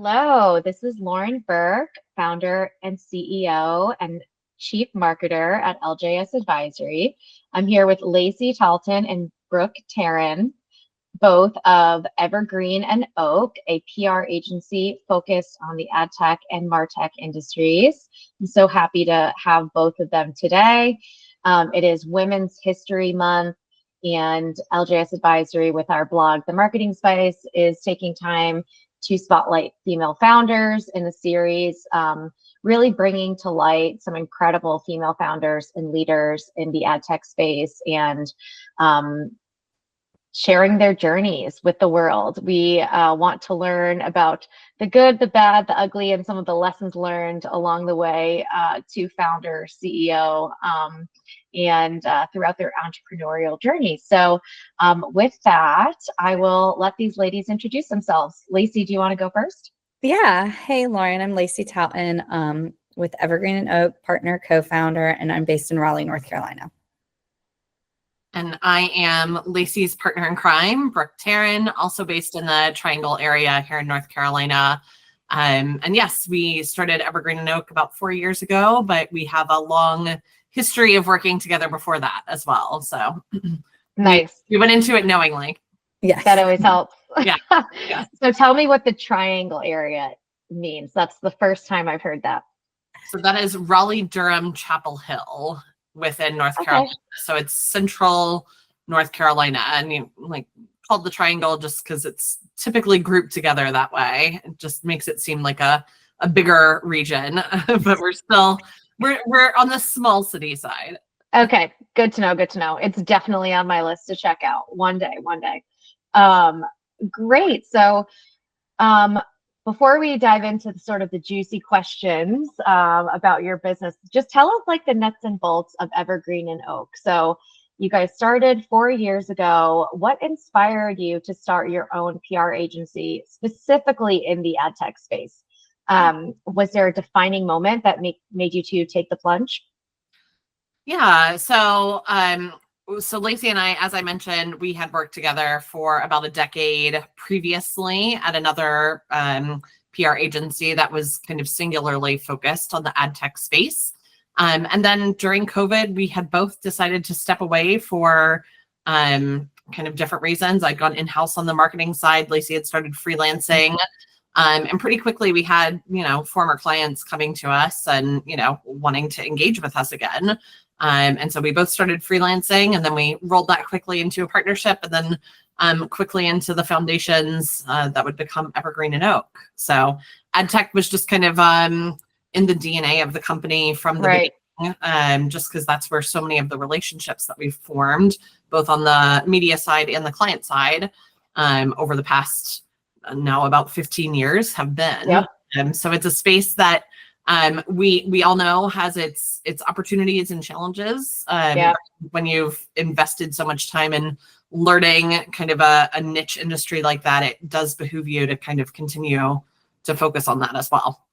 Hello, this is Lauren Burke, founder and CEO and chief marketer at Ljs Advisory. I'm here with Lacy Talton and Brook Terran, both of Evergreen and Oak, a PR agency focused on the Adtech and martech industries. I'm so happy to have both of them today. It is Women's History Month, and Ljs Advisory, with our blog, The Marketing Spice, is taking time to spotlight female founders in the series, really bringing to light some incredible female founders and leaders in the ad tech space, and sharing their journeys with the world. We want to learn about the good, the bad, the ugly, and some of the lessons learned along the way to founder, CEO, and throughout their entrepreneurial journey. So with that, I will let these ladies introduce themselves. Lacy, do you want to go first? Yeah. Hey, Lauren, I'm Lacy Talton with Evergreen and Oak, partner, co-founder, and I'm based in Raleigh, North Carolina. And I am Lacy's partner in crime, Brook Terran, also based in the Triangle area here in North Carolina. And yes, we started Evergreen and Oak about 4 years ago, but we have a long history of working together before that as well. So nice. We went into it knowingly. Yes. That always helps. Yeah. Yeah. So tell me what the Triangle area means. That's the first time I've heard that. So that is Raleigh, Durham, Chapel Hill within North Carolina. So it's central North Carolina, and you called the Triangle just because it's typically grouped together that way. It just makes it seem like a bigger region, but we're on the small city side. Okay, good to know. Good to know. It's definitely on my list to check out one day. Great. So before we dive into sort of the juicy questions about your business, just tell us like the nuts and bolts of Evergreen and Oak. So you guys started 4 years ago. What inspired you to start your own PR agency, specifically in the ad tech space? Was there a defining moment that made you two take the plunge? Yeah. So Lacy and I, as I mentioned, we had worked together for about a decade previously at another PR agency that was kind of singularly focused on the ad tech space. And then during COVID, we had both decided to step away for kind of different reasons. I'd gone in-house on the marketing side. Lacy had started freelancing. And pretty quickly we had, former clients coming to us and, wanting to engage with us again. And so we both started freelancing, and then we rolled that quickly into a partnership, and then quickly into the foundations that would become Evergreen and Oak. So Adtech was just kind of in the DNA of the company from the beginning, just because that's where so many of the relationships that we've formed, both on the media side and the client side, over the past now about 15 years have been. Yep. So it's a space that we all know has its opportunities and challenges. When you've invested so much time in learning kind of a niche industry like that, it does behoove you to kind of continue to focus on that as well.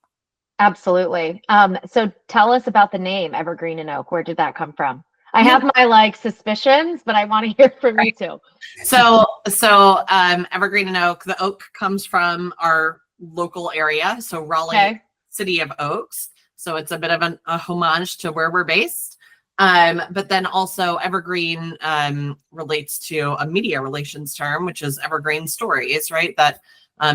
Absolutely. So tell us about the name Evergreen and Oak. Where did that come from? I have my suspicions, but I want to hear from you too. So Evergreen and Oak, the oak comes from our local area. So Raleigh, City of Oaks. So it's a bit of a homage to where we're based. But then also Evergreen relates to a media relations term, which is evergreen stories, right? That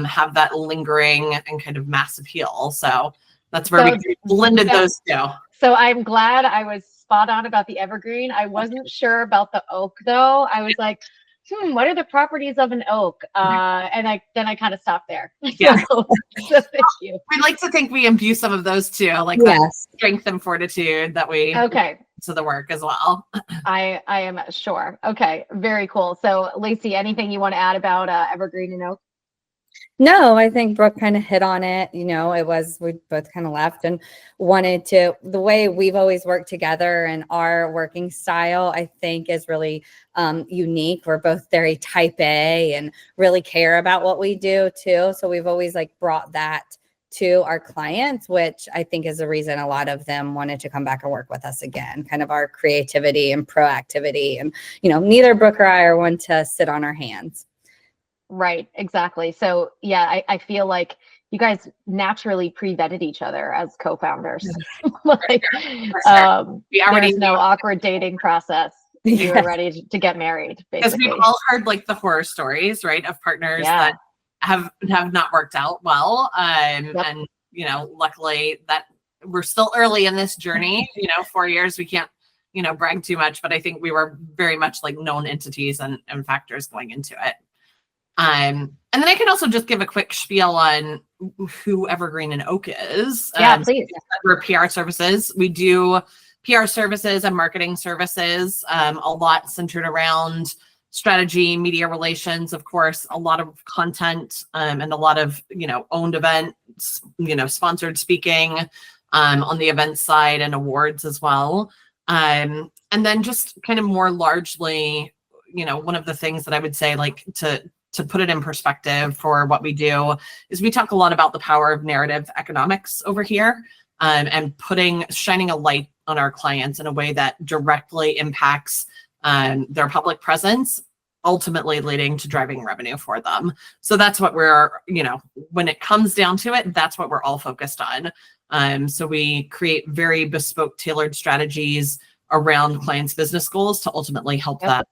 have that lingering and kind of mass appeal. So that's where we blended those two. So I'm glad I was spot on about the evergreen. I wasn't sure about the oak though. I was like, what are the properties of an oak? And then I kind of stopped there. Yeah. So thank you. We'd like to think we imbue some of those too, that strength and fortitude that we to the work as well. I am sure. Okay, very cool. So Lacy, anything you want to add about Evergreen and Oak? No, I think Brooke kind of hit on it. We both kind of left and wanted to, the way we've always worked together and our working style, I think is really unique. We're both very type A and really care about what we do too. So we've always brought that to our clients, which I think is the reason a lot of them wanted to come back and work with us again, kind of our creativity and proactivity. And, neither Brooke or I are one to sit on our hands. Right, exactly. So yeah, I feel like you guys naturally pre-vetted each other as co-founders. Like, For sure. We already there's no awkward dating process. You were ready to get married, because basically. we've all heard like the horror stories, right, of partners that have not worked out well. And you know, luckily that we're still early in this journey. You know, 4 years, we can't, you know, brag too much, but I think we were very much like known entities and factors going into it. And then I can also just give a quick spiel on who Evergreen and Oak is. Please. We're PR services. We do PR services and marketing services, a lot centered around strategy, media relations, of course, a lot of content, and a lot of, you know, owned events, you know, sponsored speaking, on the event side, and awards as well. And then just kind of more largely, you know, one of the things that I would say, like, to put it in perspective for what we do, is we talk a lot about the power of narrative economics over here, and shining a light on our clients in a way that directly impacts their public presence, ultimately leading to driving revenue for them. So that's what we're, you know, when it comes down to it, that's what we're all focused on. So we create very bespoke, tailored strategies around clients' business goals to ultimately help them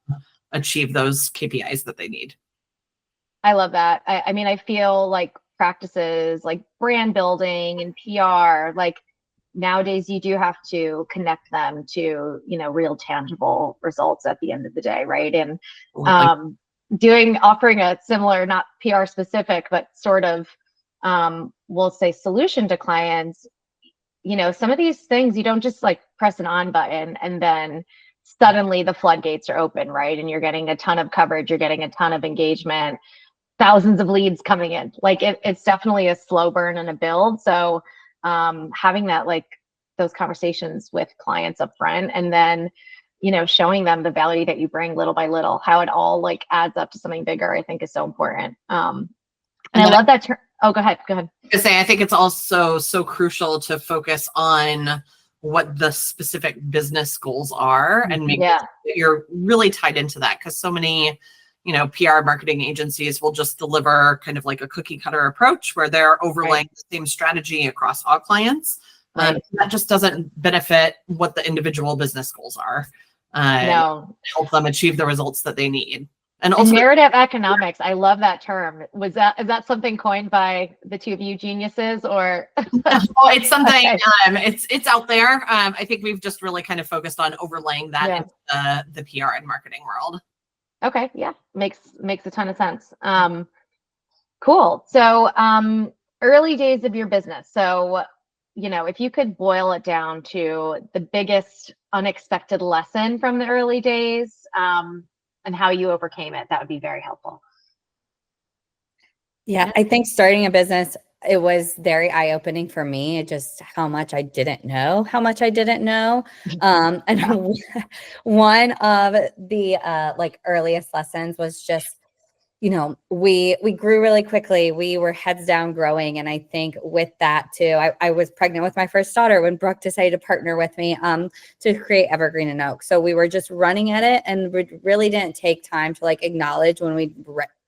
achieve those KPIs that they need. I love that. I mean, I feel like practices like brand building and PR, like nowadays you do have to connect them to, you know, real tangible results at the end of the day, right? And offering a similar, not PR specific, but sort of, we'll say solution to clients. You know, some of these things you don't just like press an on button and then suddenly the floodgates are open, right? And you're getting a ton of coverage, you're getting a ton of engagement, thousands of leads coming in. Like it's definitely a slow burn and a build. So having that, like those conversations with clients up front, and then, you know, showing them the value that you bring little by little, how it all like adds up to something bigger, I think is so important. And I love that term. Oh, go ahead. I think it's also so crucial to focus on what the specific business goals are and make sure that you're really tied into that, because so many, you know, PR marketing agencies will just deliver kind of like a cookie cutter approach where they're overlaying the same strategy across all clients. That just doesn't benefit what the individual business goals are. Help them achieve the results that they need. And narrative economics, I love that term. Is that something coined by the two of you geniuses, or? Well, it's something, it's out there. I think we've just really kind of focused on overlaying that into the PR and marketing world. Okay, yeah, makes a ton of sense. Cool. So early days of your business. So, you know, if you could boil it down to the biggest unexpected lesson from the early days, and how you overcame it, that would be very helpful. Yeah, I think starting a business, it was very eye-opening for me, just how much I didn't know. And one of the like earliest lessons was just, you know, we grew really quickly. We were heads down growing. And I think with that too, I was pregnant with my first daughter when Brooke decided to partner with me to create Evergreen and Oak. So we were just running at it, and we really didn't take time to like acknowledge when we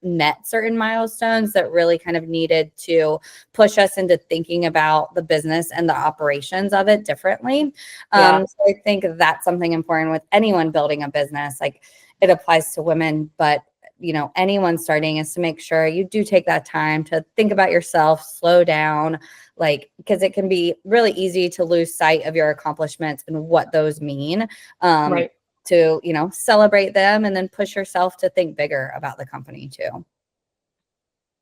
met certain milestones that really kind of needed to push us into thinking about the business and the operations of it differently. So I think that's something important with anyone building a business. Like, it applies to women, but you know, anyone starting, is to make sure you do take that time to think about yourself, slow down, like, because it can be really easy to lose sight of your accomplishments and what those mean. To, you know, celebrate them and then push yourself to think bigger about the company too.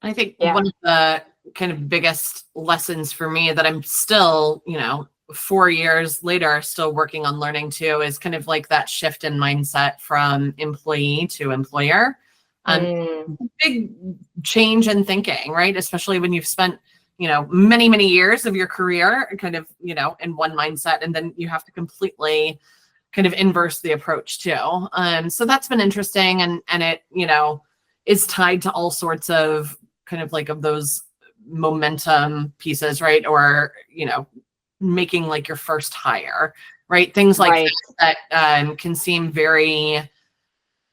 I think one of the kind of biggest lessons for me that I'm still, you know, 4 years later, still working on learning too, is kind of like that shift in mindset from employee to employer. Big change in thinking, right? Especially when you've spent, you know, many, many years of your career kind of, you know, in one mindset, and then you have to completely kind of inverse the approach too. So that's been interesting, and it, you know, is tied to all sorts of kind of like of those momentum pieces, right? Or, you know, making like your first hire, right? Things like that can seem very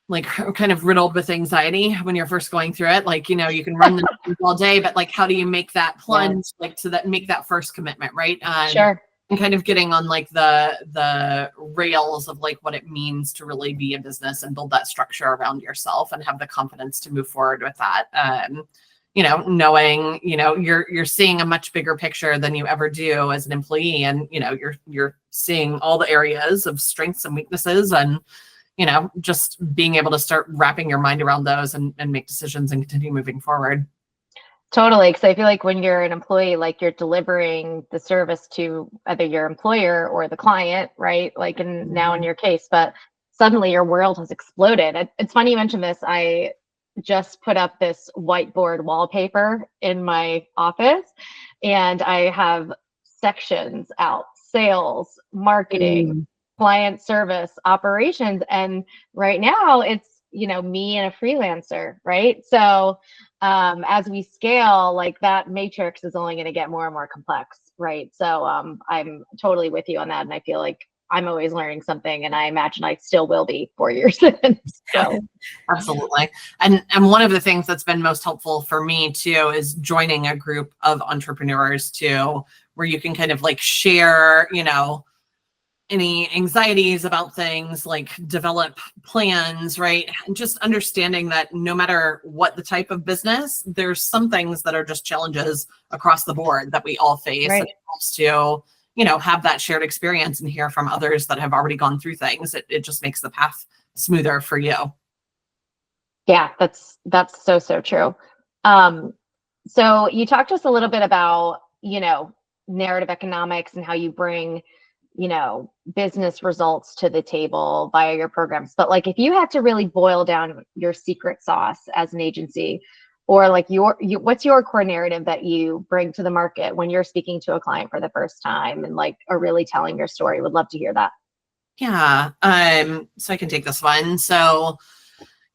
like kind of riddled with anxiety when you're first going through it. Like, you can run the numbers all day, but like, how do you make that plunge, like to that, make that first commitment, right? Sure. And kind of getting on like the rails of like what it means to really be a business and build that structure around yourself and have the confidence to move forward with that. Knowing, you're seeing a much bigger picture than you ever do as an employee. And, you're seeing all the areas of strengths and weaknesses, and, just being able to start wrapping your mind around those and make decisions and continue moving forward. Totally. Because I feel like when you're an employee, like you're delivering the service to either your employer or the client, right? Like now in your case, but suddenly your world has exploded. It's funny you mentioned this. I just put up this whiteboard wallpaper in my office, and I have sections out: sales, marketing, client service, operations. And right now it's, me and a freelancer, right? So as we scale, like that matrix is only going to get more and more complex, right? So I'm totally with you on that. And I feel like I'm always learning something, and I imagine I still will be 4 years in. So. Absolutely. And one of the things that's been most helpful for me too is joining a group of entrepreneurs too, where you can kind of like share, any anxieties about things, like develop plans, right? And just understanding that no matter what the type of business, there's some things that are just challenges across the board that we all face. Right. And it helps to, have that shared experience and hear from others that have already gone through things. It just makes the path smoother for you. Yeah, that's so true. So you talked to us a little bit about, narrative economics and how you bring, business results to the table via your programs. But like, if you had to really boil down your secret sauce as an agency, or like what's your core narrative that you bring to the market when you're speaking to a client for the first time and like are really telling your story? Would love to hear that. Yeah. So I can take this one. So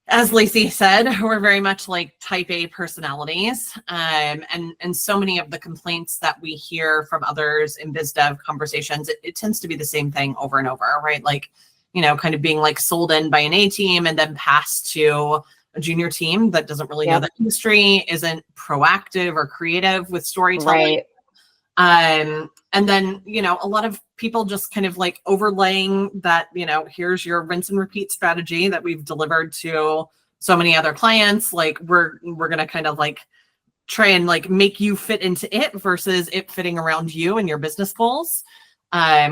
as Lacy said, we're very much like type A personalities. And so many of the complaints that we hear from others in biz dev conversations, it tends to be the same thing over and over, right? Like, kind of being like sold in by an A team and then passed to a junior team that doesn't really know the industry, isn't proactive or creative with storytelling. Right. And then, a lot of people just kind of like overlaying that, here's your rinse and repeat strategy that we've delivered to so many other clients. Like we're going to kind of like try and like make you fit into it versus it fitting around you and your business goals.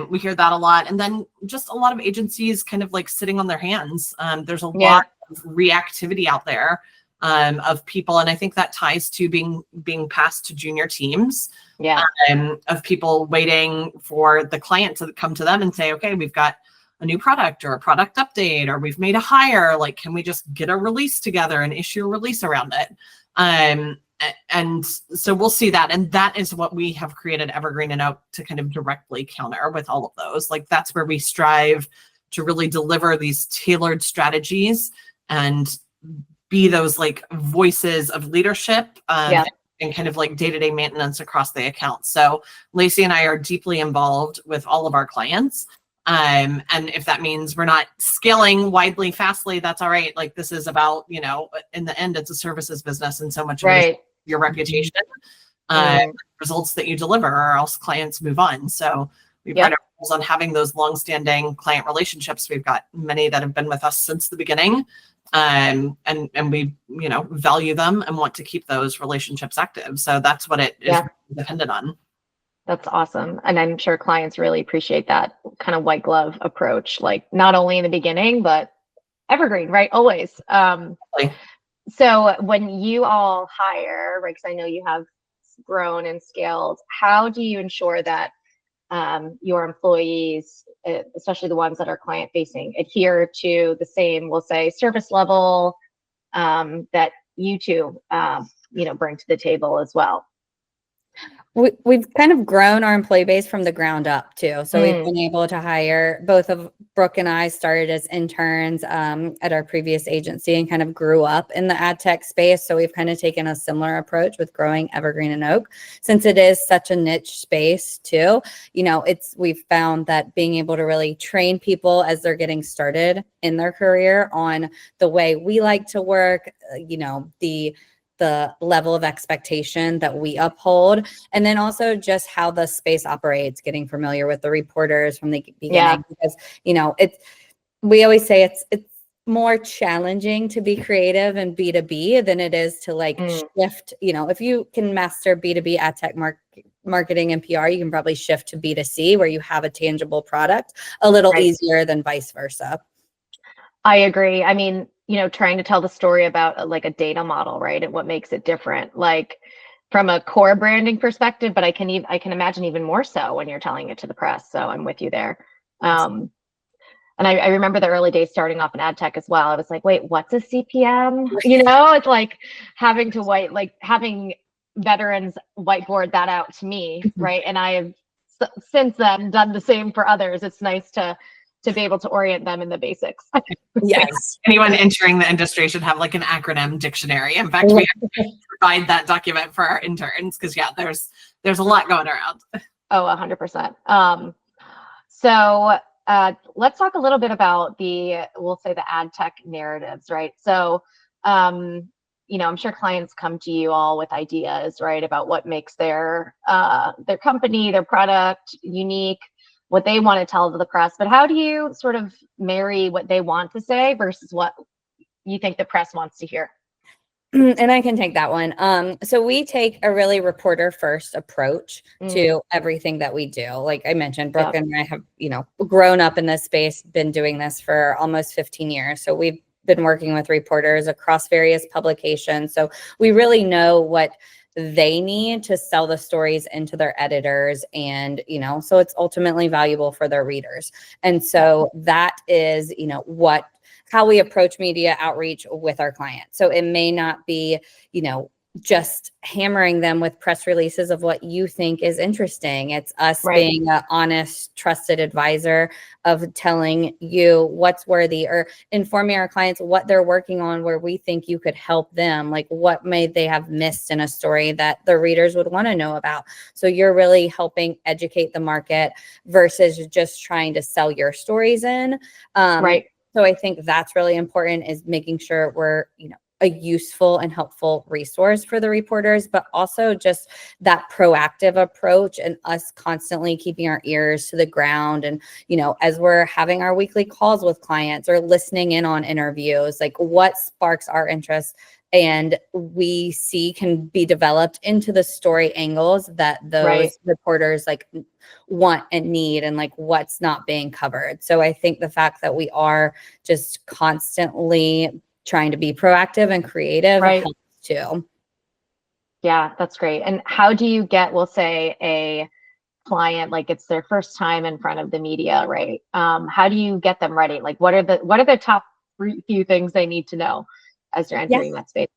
We hear that a lot. And then just a lot of agencies kind of like sitting on their hands. There's a lot of reactivity out there of people. And I think that ties to being passed to junior teams. Of people waiting for the client to come to them and say, okay, we've got a new product or a product update, or we've made a hire. Like, can we just get a release together and issue a release around it? And so we'll see that. And that is what we have created Evergreen and Oak to kind of directly counter with all of those. Like that's where we strive to really deliver these tailored strategies and be those like voices of leadership. And kind of like day-to-day maintenance across the account. So Lacy and I are deeply involved with all of our clients. And if that means we're not scaling widely, fastly, that's all right. Like this is about, in the end, it's a services business, and so much of it is your reputation, results that you deliver, or else clients move on. So we pride ourselves on having those long-standing client relationships. We've got many that have been with us since the beginning. And we, value them and want to keep those relationships active. So that's what it is dependent on. That's awesome. And I'm sure clients really appreciate that kind of white glove approach, like not only in the beginning, but evergreen, right? Always. So when you all hire, right, because I know you have grown and scaled, how do you ensure that your employees, especially the ones that are client facing, adhere to the same, we'll say, service level that you two, bring to the table as well? We've kind of grown our employee base from the ground up too. So we've Mm. been able to hire, both of Brooke and I started as interns at our previous agency and kind of grew up in the ad tech space. So we've kind of taken a similar approach with growing Evergreen and Oak, since it is such a niche space too. You know, we've found that being able to really train people as they're getting started in their career on the way we like to work, you know, the level of expectation that we uphold, and then also just how the space operates, getting familiar with the reporters from the beginning, because, you know, we always say it's more challenging to be creative in B2B than it is to like shift, you know, if you can master B2B ad tech marketing and PR, you can probably shift to B2C where you have a tangible product a little easier than vice versa. I agree. I mean, you know, trying to tell the story about like a data model, right? And what makes it different, like from a core branding perspective, but I can imagine even more so when you're telling it to the press. So I'm with you there. And I remember the early days starting off in ad tech as well. I was like, wait, what's a CPM? You know, it's like having veterans whiteboard that out to me, right? And I have since then done the same for others. It's nice to be able to orient them in the basics. Yes. Anyone entering the industry should have like an acronym dictionary. In fact, we provide that document for our interns because there's a lot going around. Oh, 100%. So let's talk a little bit about we'll say the ad tech narratives, right? So, you know, I'm sure clients come to you all with ideas, right, about what makes their company, their product unique, what they want to tell to the press. But how do you sort of marry what they want to say versus what you think the press wants to hear? And I can take that one. So we take a really reporter first approach to everything that we do. Like I mentioned, Brooke and I have, you know, grown up in this space, been doing this for almost 15 years. So we've been working with reporters across various publications. So we really know what they need to sell the stories into their editors, and, you know, so it's ultimately valuable for their readers. And so that is, you know, how we approach media outreach with our clients. So it may not be, you know, just hammering them with press releases of what you think is interesting. It's us being an honest, trusted advisor of telling you what's worthy, or informing our clients what they're working on where we think you could help them. Like what may they have missed in a story that the readers would want to know about. So you're really helping educate the market versus just trying to sell your stories in. So I think that's really important, is making sure we're, you know, a useful and helpful resource for the reporters, but also just that proactive approach and us constantly keeping our ears to the ground. And, you know, as we're having our weekly calls with clients or listening in on interviews, like what sparks our interest and we see can be developed into the story angles that those reporters like want and need, and like what's not being covered. So I think the fact that we are just constantly trying to be proactive and creative helps too. Yeah, that's great. And how do you get, we'll say, a client, like it's their first time in front of the media, right? How do you get them ready? Like what are the top few things they need to know as they're entering that space?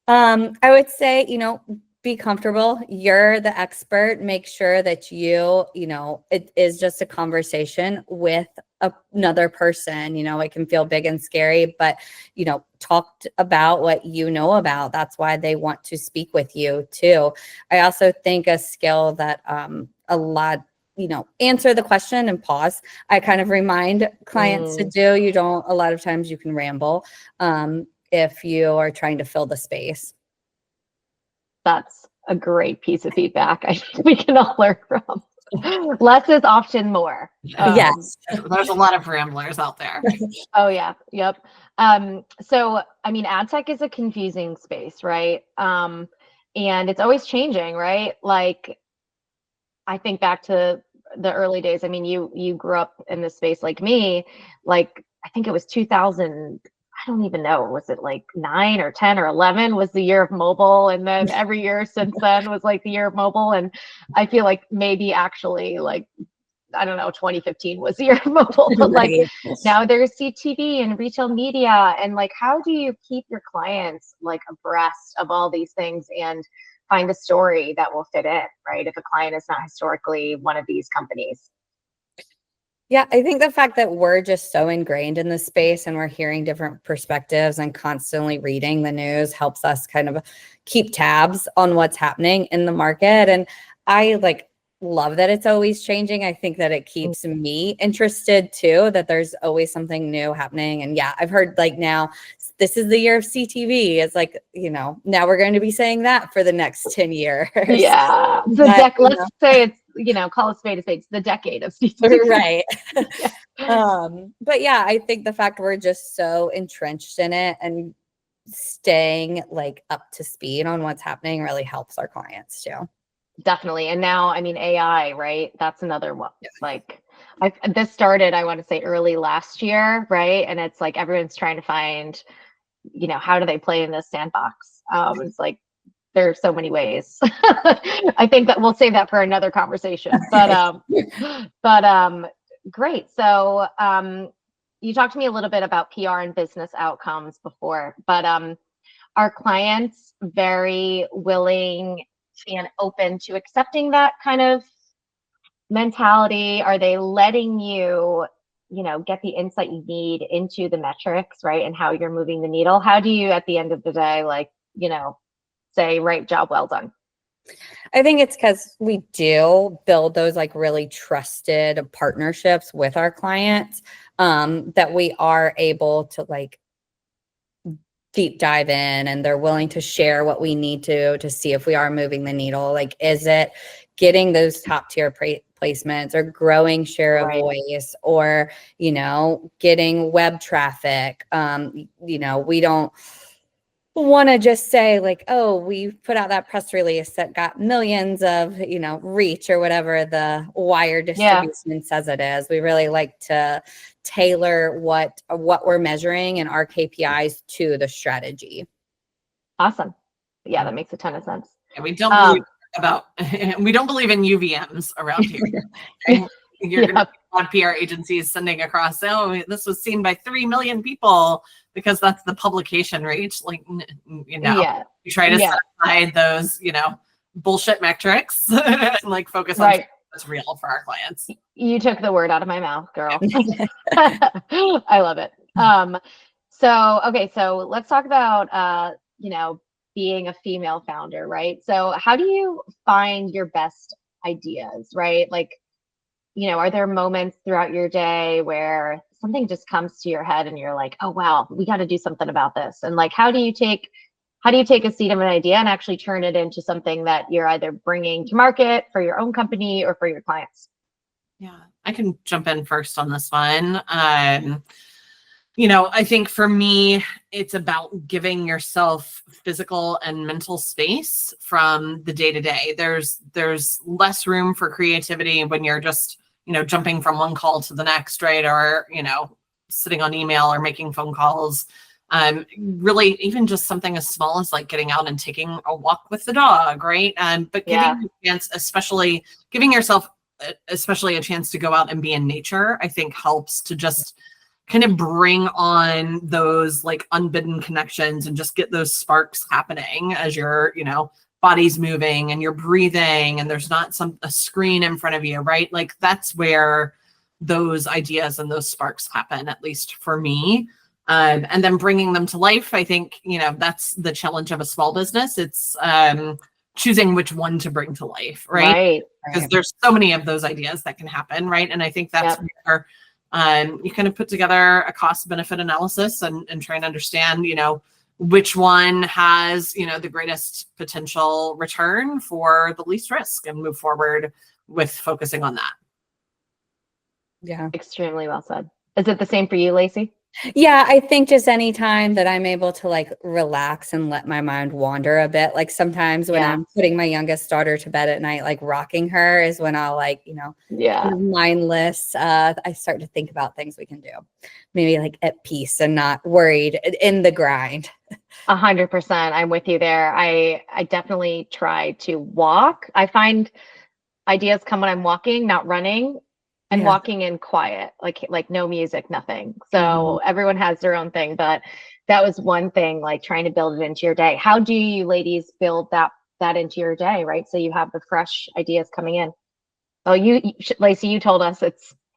I would say, you know, be comfortable. You're the expert. Make sure that you know, it is just a conversation with another person. You know, it can feel big and scary, but, you know, talk about what you know about. That's why they want to speak with you too. I also think a skill that a lot, you know, answer the question and pause. I kind of remind clients to do. A lot of times you can ramble if you are trying to fill the space. That's a great piece of feedback. I think we can all learn from. Less is often more. Yes. There's a lot of ramblers out there. Oh yeah. Yep. So, I mean, ad tech is a confusing space, right? And it's always changing, right? Like, I think back to the early days. I mean, you grew up in this space like me, like, I think it was 2000. I don't even know. Was it like 9 or 10 or 11 was the year of mobile? And then every year since then was like the year of mobile. And I feel like maybe actually like, I don't know, 2015 was the year of mobile, but like now there's CTV and retail media. And like, how do you keep your clients like abreast of all these things and find a story that will fit in, right? If a client is not historically one of these companies. Yeah, I think the fact that we're just so ingrained in the space and we're hearing different perspectives and constantly reading the news helps us kind of keep tabs on what's happening in the market. And I love that it's always changing. I think that it keeps me interested too, that there's always something new happening. And yeah, I've heard now this is the year of CTV. It's now we're going to be saying that for the next 10 years. Yeah. Let's say it's, call it spade a spade. It's the decade of CTV. Right. Yeah. But yeah, I think the fact we're just so entrenched in it and staying up to speed on what's happening really helps our clients too. Definitely. And now, AI, right? That's another one. This started, I want to say early last year, right? And it's everyone's trying to find, how do they play in this sandbox? It's there are so many ways. I think that we'll save that for another conversation. But great. So you talked to me a little bit about PR and business outcomes before, but are clients very willing and open to accepting that kind of mentality? Are they letting you, get the insight you need into the metrics, right? And how you're moving the needle? How do you, at the end of the day, say, right, job well done? I think it's because we do build those really trusted partnerships with our clients, that we are able to deep dive in, and they're willing to share what we need to see if we are moving the needle. Is it getting those top tier placements or growing share of voice, or, getting web traffic? We don't want to just say oh, we put out that press release that got millions of, reach or whatever the wire distribution says it is. We really like to tailor what we're measuring and our KPIs to the strategy. Awesome. Yeah, that makes a ton of sense. And we don't believe we don't believe in UVMs around here. Right? You're going to have PR agencies sending across, this was seen by 3 million people, because that's the publication reach. You try to set aside those, bullshit metrics and focus on what's real for our clients. You took the word out of my mouth, girl. I love it. So let's talk about, being a female founder, right? So how do you find your best ideas, right? Are there moments throughout your day where something just comes to your head and you're like, oh, wow, we got to do something about this? And how do you take a seed of an idea and actually turn it into something that you're either bringing to market for your own company or for your clients? Yeah, I can jump in first on this one. I think for me, it's about giving yourself physical and mental space from the day to day. There's less room for creativity when you're just, jumping from one call to the next, right? Or, sitting on email or making phone calls. Really, even just something as small as getting out and taking a walk with the dog, right? But giving a chance, especially giving yourself, especially a chance to go out and be in nature, I think helps to just kind of bring on those unbidden connections and just get those sparks happening as your, body's moving and you're breathing and there's not a screen in front of you, right? That's where those ideas and those sparks happen, at least for me. And then bringing them to life, I think, that's the challenge of a small business. It's choosing which one to bring to life, right? Because there's so many of those ideas that can happen, right? And I think that's where you kind of put together a cost benefit analysis and try and understand, which one has, the greatest potential return for the least risk, and move forward with focusing on that. Yeah. Extremely well said. Is it the same for you, Lacy? Yeah, I think just any time that I'm able to relax and let my mind wander a bit. Sometimes when I'm putting my youngest daughter to bed at night, rocking her is when I'll mindless. I start to think about things we can do, maybe at peace and not worried in the grind. 100%. I'm with you there. I definitely try to walk. I find ideas come when I'm walking, not running. And walking in quiet, like no music, nothing. So everyone has their own thing, but that was one thing, trying to build it into your day. How do you ladies build that that into your day, right? So you have the fresh ideas coming in. Oh, Lacy, you told us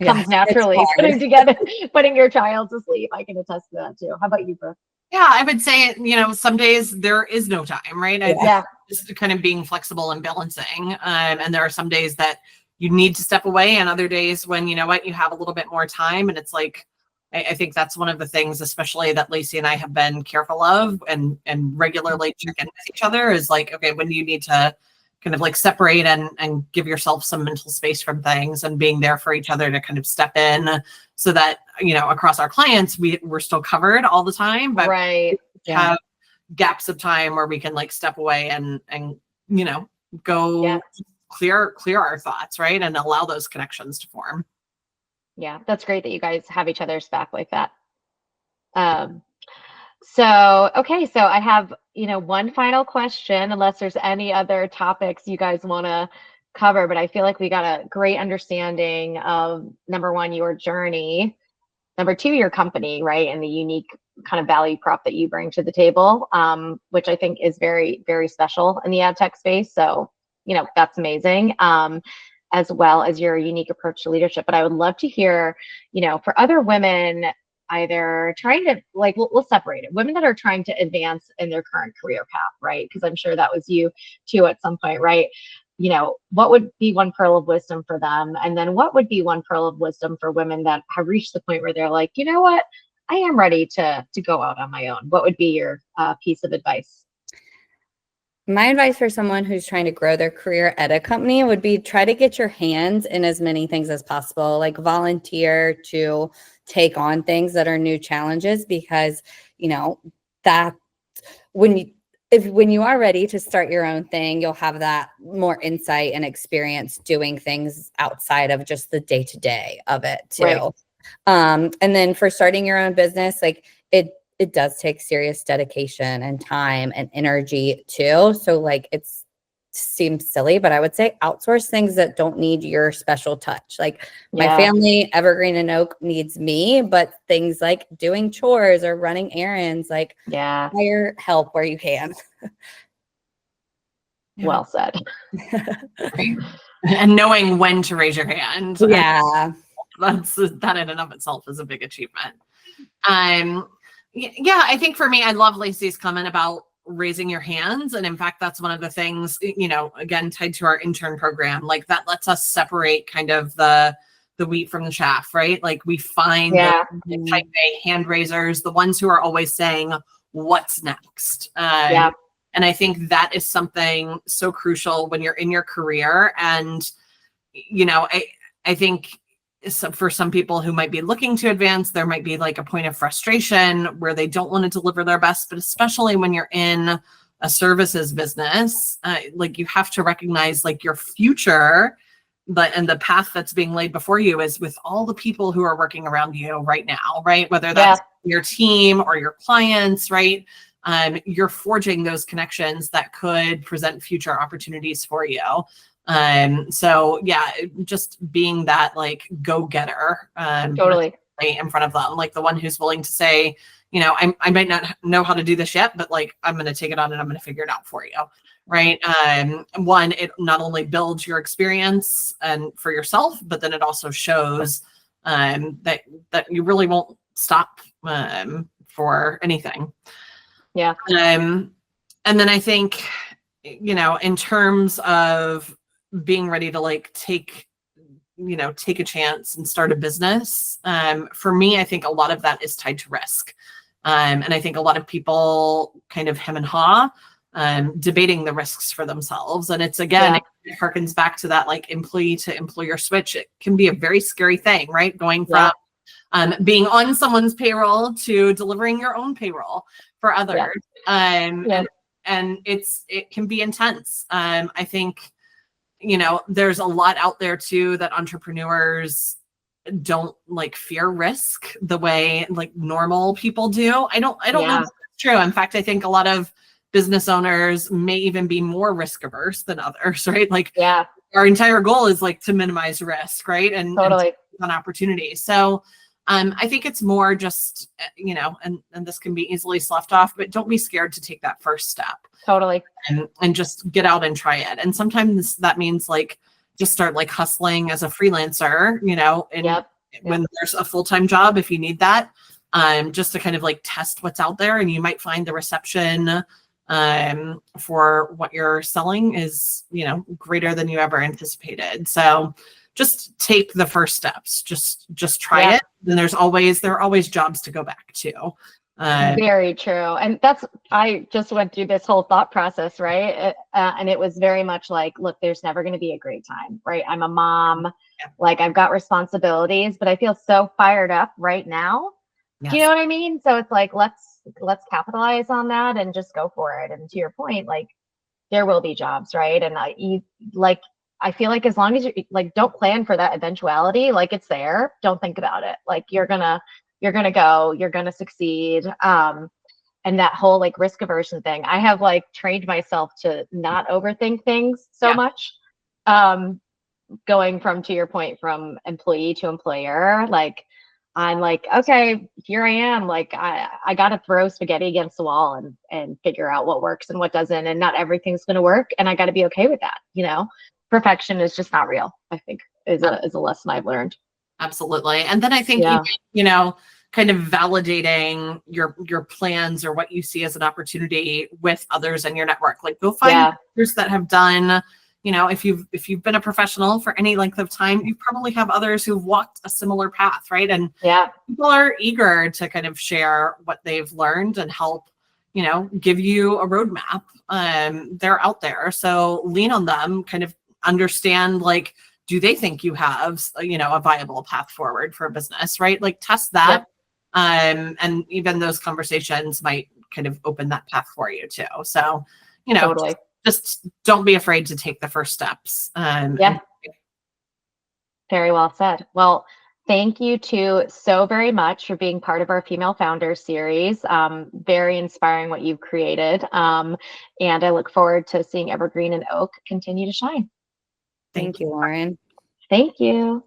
comes naturally, putting together, putting your child to sleep. I can attest to that too. How about you, Brooke? Yeah, I would say, some days there is no time, right? Yeah. Just kind of being flexible and balancing. And there are some days that you need to step away, and other days when, you have a little bit more time. And it's like, I think that's one of the things, especially that Lacy and I have been careful of and regularly check in with each other, is like, okay, when do you need to kind of like separate and give yourself some mental space from things, and being there for each other to kind of step in, so that, across our clients, we're still covered all the time, but right. have gaps of time where we can like step away and go clear our thoughts, right? And allow those connections to form. Yeah, that's great that you guys have each other's back like that. So I have, one final question, unless there's any other topics you guys want to cover, but I feel like we got a great understanding of, number one, your journey, number two, your company, right? And the unique kind of value prop that you bring to the table, which I think is very, very special in the ad tech space. So, that's amazing. As well as your unique approach to leadership. But I would love to hear, for other women, either trying to, like, we'll separate it, women that are trying to advance in their current career path, right? Because I'm sure that was you too at some point, right? What would be one pearl of wisdom for them? And then what would be one pearl of wisdom for women that have reached the point where they're like, you know what, I am ready to go out on my own? What would be your piece of advice? My advice for someone who's trying to grow their career at a company would be try to get your hands in as many things as possible, like volunteer to take on things that are new challenges, because, that when you are ready to start your own thing, you'll have that more insight and experience doing things outside of just the day-to-day of it too. Right. And then for starting your own business, like it does take serious dedication and time and energy too. So like it seems silly, but I would say outsource things that don't need your special touch. Like my family, Evergreen and Oak, needs me, but things like doing chores or running errands, like hire help where you can. Well said. And knowing when to raise your hand. Yeah. That in and of itself is a big achievement. Yeah, I think for me, I love Lacy's comment about raising your hands. And in fact, that's one of the things, again, tied to our intern program, like that lets us separate kind of the wheat from the chaff, right? Like we find the type A hand raisers, the ones who are always saying, what's next? And I think that is something so crucial when you're in your career. And, I think for some people who might be looking to advance, there might be like a point of frustration where they don't want to deliver their best, but especially when you're in a services business, like you have to recognize like your future, and the path that's being laid before you is with all the people who are working around you right now, right? Whether that's your team or your clients, right? You're forging those connections that could present future opportunities for you. So yeah, just being that like go-getter, totally in front of them, like the one who's willing to say, I might not know how to do this yet, but like, I'm going to take it on and I'm going to figure it out for you. Right. One, it not only builds your experience and for yourself, but then it also shows, that you really won't stop, for anything. Yeah. And then I think, in terms of being ready to like take a chance and start a business. For me, I think a lot of that is tied to risk. And I think a lot of people kind of hem and haw, debating the risks for themselves. And it's, again, it harkens back to that like employee to employer switch. It can be a very scary thing, right? Going from being on someone's payroll to delivering your own payroll for others. And it can be intense. I think, there's a lot out there too that entrepreneurs don't like fear risk the way like normal people do. I don't know if that's true. In fact, I think a lot of business owners may even be more risk averse than others, right? Like our entire goal is like to minimize risk, right? And on opportunities. So I think it's more just, and this can be easily sloughed off, but don't be scared to take that first step. Totally. And just get out and try it. And sometimes that means like just start like hustling as a freelancer, and when there's a full-time job, if you need that, just to kind of like test what's out there, and you might find the reception for what you're selling is, greater than you ever anticipated. So just take the first steps, just try it. Then there are always jobs to go back to. Very true. And I just went through this whole thought process, right? And it was very much like, look, there's never going to be a great time, right? I'm a mom, like I've got responsibilities, but I feel so fired up right now. Yes. Do you know what I mean? So it's like, let's capitalize on that and just go for it. And to your point, like there will be jobs, right? And I feel like as long as you like, don't plan for that eventuality, like it's there, don't think about it. Like you're gonna go, you're gonna succeed. And that whole like risk aversion thing, I have like trained myself to not overthink things so much. Going from, to your point, from employee to employer, like I'm like, okay, here I am. Like I got to throw spaghetti against the wall and figure out what works and what doesn't. And not everything's going to work. And I got to be okay with that. Perfection is just not real, I think is a lesson I've learned. Absolutely. And then I think, kind of validating your plans or what you see as an opportunity with others in your network. Like go find others that have done, if you've been a professional for any length of time, you probably have others who've walked a similar path, right? And people are eager to kind of share what they've learned and help, give you a roadmap. They're out there. So lean on them, kind of understand, like, do they think you have, a viable path forward for a business, right? Like test that. And even those conversations might kind of open that path for you too. So, totally. Just don't be afraid to take the first steps. Very well said. Well, thank you two so very much for being part of our Female Founders series. Very inspiring what you've created. And I look forward to seeing Evergreen and Oak continue to shine. Thank you, Lauren. Thank you.